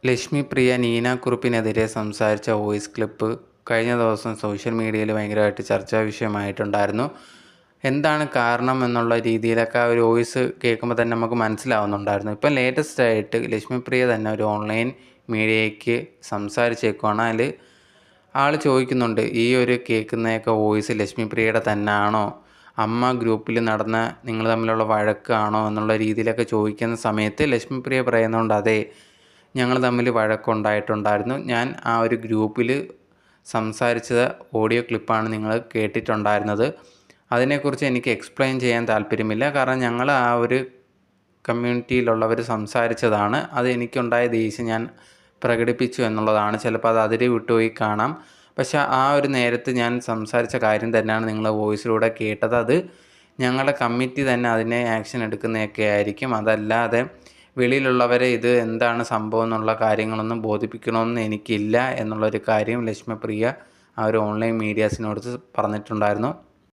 ലക്ഷ്മിപ്രിയ നീന കുറുപ്പിനെതിരെ സംസാരിച്ച voice clip കഴിഞ്ഞ ദിവസം സോഷ്യൽ മീഡിയയിൽ ഭയങ്കരമായിട്ട് ചർച്ചാ വിഷയമായിട്ടുണ്ടായിരുന്നു. എന്താണ് കാരണം എന്നുള്ള രീതിയിലൊക്കെ ആ ഒരു വോയിസ് കേൾക്കുമ്പോൾ തന്നെ നമുക്ക് മനസ്സിലാവുന്നുണ്ടായിരുന്നു. ഇപ്പം ലേറ്റസ്റ്റ് ആയിട്ട് ലക്ഷ്മിപ്രിയ തന്നെ ഒരു ഓൺലൈൻ മീഡിയയ്ക്ക് സംസാരിച്ചേക്കുവാണ്. അതിൽ ആൾ ചോദിക്കുന്നുണ്ട്, ഈ ഒരു കേൾക്കുന്നതൊക്കെ വോയിസ് ലക്ഷ്മിപ്രിയയുടെ തന്നെ ആണോ, അമ്മ ഗ്രൂപ്പിൽ നടന്ന നിങ്ങൾ തമ്മിലുള്ള വഴക്കാണോ എന്നുള്ള രീതിയിലൊക്കെ ചോദിക്കുന്ന സമയത്ത് ലക്ഷ്മിപ്രിയ പറയുന്നുണ്ട്, അതെ, ഞങ്ങൾ തമ്മിൽ വഴക്കുണ്ടായിട്ടുണ്ടായിരുന്നു. ഞാൻ ആ ഒരു ഗ്രൂപ്പിൽ സംസാരിച്ച ഓഡിയോ ക്ലിപ്പാണ് നിങ്ങൾ കേട്ടിട്ടുണ്ടായിരുന്നത്. അതിനെക്കുറിച്ച് എനിക്ക് എക്സ്പ്ലെയിൻ ചെയ്യാൻ താല്പര്യമില്ല. കാരണം ഞങ്ങൾ ആ ഒരു കമ്മ്യൂണിറ്റിയിലുള്ളവർ സംസാരിച്ചതാണ്. അത് എനിക്കുണ്ടായ ദേഷ്യം ഞാൻ പ്രകടിപ്പിച്ചു എന്നുള്ളതാണ്. ചിലപ്പോൾ അത് അതിര് വിട്ടുപോയി കാണാം. പക്ഷേ ആ ഒരു നേരത്ത് ഞാൻ സംസാരിച്ച കാര്യം തന്നെയാണ് നിങ്ങൾ വോയിസിലൂടെ കേട്ടത്. അത് ഞങ്ങളുടെ കമ്മിറ്റി തന്നെ അതിനെ ആക്ഷൻ എടുക്കുന്നതൊക്കെ ആയിരിക്കും. അതല്ലാതെ വെളിയിലുള്ളവരെ ഇത് എന്താണ് സംഭവം എന്നുള്ള കാര്യങ്ങളൊന്നും ബോധിപ്പിക്കണമെന്ന് എനിക്കില്ല എന്നുള്ളൊരു കാര്യം ലക്ഷ്മിപ്രിയ ആ ഒരു ഓൺലൈൻ മീഡിയാസിനോട് പറഞ്ഞിട്ടുണ്ടായിരുന്നു.